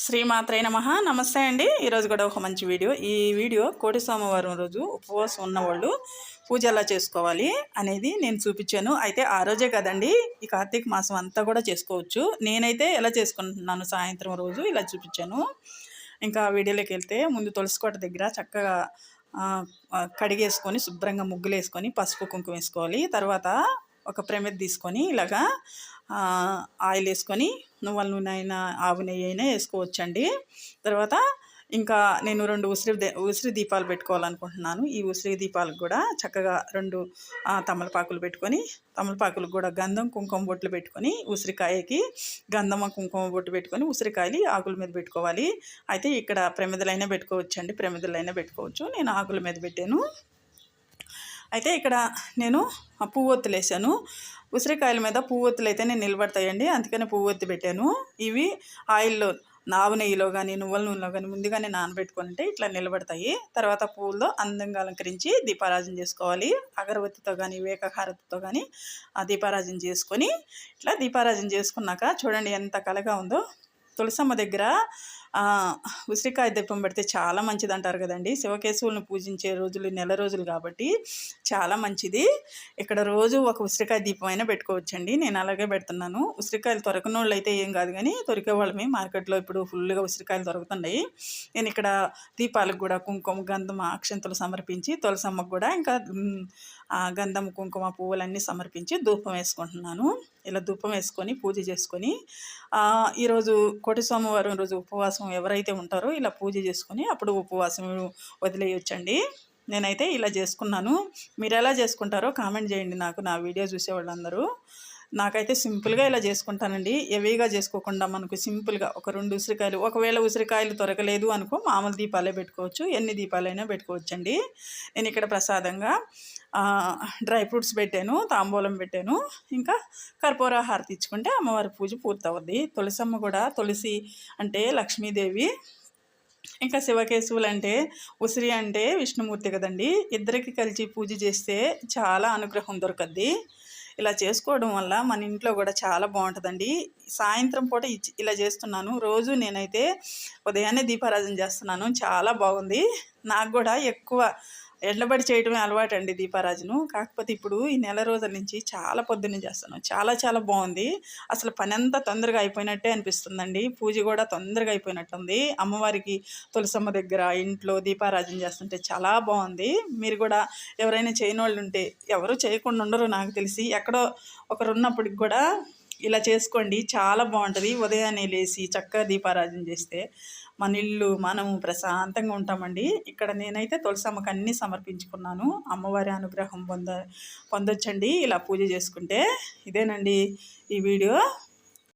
శ్రీమాత్రే నమః. నమస్తే అండి. ఈరోజు కూడా ఒక మంచి వీడియో. ఈ వీడియో కోటి సోమవారం రోజు ఉపవాసం ఉన్నవాళ్ళు పూజ ఎలా చేసుకోవాలి అనేది నేను చూపించాను. అయితే ఆ రోజే కదండి, ఈ కార్తీక మాసం అంతా కూడా చేసుకోవచ్చు. నేనైతే ఎలా చేసుకుంటున్నాను సాయంత్రం రోజు ఇలా చూపించాను. ఇంకా వీడియోలోకి వెళ్తే ముందు తులసి కోట దగ్గర చక్కగా కడిగేసుకొని శుభ్రంగా ముగ్గులు వేసుకొని పసుపు కుంకుమ వేసుకోవాలి. తర్వాత ఒక ప్రమిద తీసుకొని ఇలాగా ఆయిల్ వేసుకొని నువ్వుల నూనె అయినా ఆవు నెయ్యి అయినా వేసుకోవచ్చండి. తర్వాత ఇంకా నేను 2 ఉసిరి దీపాలు పెట్టుకోవాలనుకుంటున్నాను. ఈ ఉసిరి దీపాలకు కూడా చక్కగా 2 తమలపాకులు పెట్టుకొని, తమలపాకులకు కూడా గంధం కుంకుమ బొట్లు పెట్టుకొని, ఉసిరికాయకి గంధమ కుంకుమ బొట్టు పెట్టుకొని ఉసిరికాయలు ఆకుల మీద పెట్టుకోవాలి. అయితే ఇక్కడ ప్రమిదలైనా పెట్టుకోవచ్చండి, ప్రమిదలైనా పెట్టుకోవచ్చు. నేను ఆకుల మీద పెట్టాను. అయితే ఇక్కడ నేను పువ్వొత్తులు వేసాను. ఉసిరికాయల మీద పువ్వొత్తులు అయితేనే నిలబడతాయండి, అందుకని పువ్వొత్తి పెట్టాను. ఇవి ఆయిల్లో ఆవు నెయ్యిలో కానీ నువ్వుల నూనెలో కానీ ముందుగానే నానబెట్టుకుంటే ఇట్లా నిలబడతాయి. తర్వాత పువ్వుల్లో అందంగా అలంకరించి దీపారాజన చేసుకోవాలి. అగరబత్తితో కానీ వేకహారతితో కానీ దీపారాజన చేసుకొని ఇట్లా దీపారాజన చేసుకున్నాక చూడండి ఎంత కళగా ఉందో. తులసమ్మ దగ్గర ఉసిరికాయ దీపం పెడితే చాలా మంచిది అంటారు కదండి. శివకేశవులను పూజించే రోజులు నెల రోజులు కాబట్టి చాలా మంచిది. ఇక్కడ రోజు ఒక ఉసిరికాయ దీపం అయినా పెట్టుకోవచ్చండి. నేను అలాగే పెడుతున్నాను. ఉసిరికాయలు దొరకని వాళ్ళు అయితే ఏం కాదు, కానీ దొరికే వాళ్ళమే మార్కెట్లో ఇప్పుడు ఫుల్గా ఉసిరికాయలు దొరుకుతున్నాయి. నేను ఇక్కడ దీపాలకు కూడా కుంకుమ గంధం అక్షంతలు సమర్పించి తులసమ్మకు కూడా ఇంకా గంధం కుంకుమ పువ్వులన్నీ సమర్పించి ధూపం వేసుకుంటున్నాను. ఇలా ధూపం వేసుకొని పూజ చేసుకొని ఈరోజు కోటి సోమవారం రోజు ఉపవాసం ఎవరైతే ఉంటారో ఇలా పూజ చేసుకొని అప్పుడు ఉపవాసం వదిలేయొచ్చండి. నేనైతే ఇలా చేసుకున్నాను. మీరు ఎలా చేసుకుంటారో కామెంట్ చేయండి నాకు, నా వీడియో చూసేవాళ్ళందరూ. నాకైతే సింపుల్గా ఇలా చేసుకుంటానండి. హెవీగా చేసుకోకుండా మనకు సింపుల్గా ఒక 2 ఉసిరికాయలు, ఒకవేళ ఉసిరికాయలు దొరకలేదు అనుకో మామూలు దీపాలే పెట్టుకోవచ్చు, ఎన్ని దీపాలైనా పెట్టుకోవచ్చండి. నేను ఇక్కడ ప్రసాదంగా డ్రై ఫ్రూట్స్ పెట్టాను, తాంబూలం పెట్టాను, ఇంకా కర్పూర హారతి ఇచ్చుకుంటే అమ్మవారి పూజ పూర్తవుద్ది. తులసమ్మ కూడా, తులసి అంటే లక్ష్మీదేవి, ఇంకా శివకేశవులు అంటే ఉసిరి అంటే విష్ణుమూర్తి కదండి. ఇద్దరికి కలిసి పూజ చేస్తే చాలా అనుగ్రహం దొరకద్ది. ఇలా చేసుకోవడం వల్ల మన ఇంట్లో కూడా చాలా బాగుంటుందండి. సాయంత్రం పూట ఇలా చేస్తున్నాను. రోజు నేనైతే ఉదయాన్నే దీపారాజన చేస్తున్నాను. చాలా బాగుంది. నాకు కూడా ఎక్కువ ఎండబడి చేయడమే అలవాటు అండి దీపారాజను. కాకపోతే ఇప్పుడు ఈ నెల రోజుల నుంచి చాలా పొద్దున్నే చేస్తాను. చాలా చాలా బాగుంది. అసలు పని అంతా తొందరగా అయిపోయినట్టే అనిపిస్తుందండి. పూజ కూడా తొందరగా అయిపోయినట్టుంది. అమ్మవారికి తులసమ్మ దగ్గర ఇంట్లో దీపారాజన చేస్తుంటే చాలా బాగుంది. మీరు కూడా ఎవరైనా చేయని వాళ్ళు ఉంటే, ఎవరు చేయకుండా ఉండరు నాకు తెలిసి, ఎక్కడో ఒకరు ఉన్నప్పటికి కూడా ఇలా చేసుకోండి. చాలా బాగుంటుంది. ఉదయాన్నే లేచి చక్కగా దీపారాజన చేస్తే మన ఇల్లు మనము ప్రశాంతంగా ఉంటామండి. ఇక్కడ నేనైతే తులసమ్మకి అన్నీ సమర్పించుకున్నాను. అమ్మవారి అనుగ్రహం పొందొచ్చండి ఇలా పూజ చేసుకుంటే. ఇదేనండి ఈ వీడియో.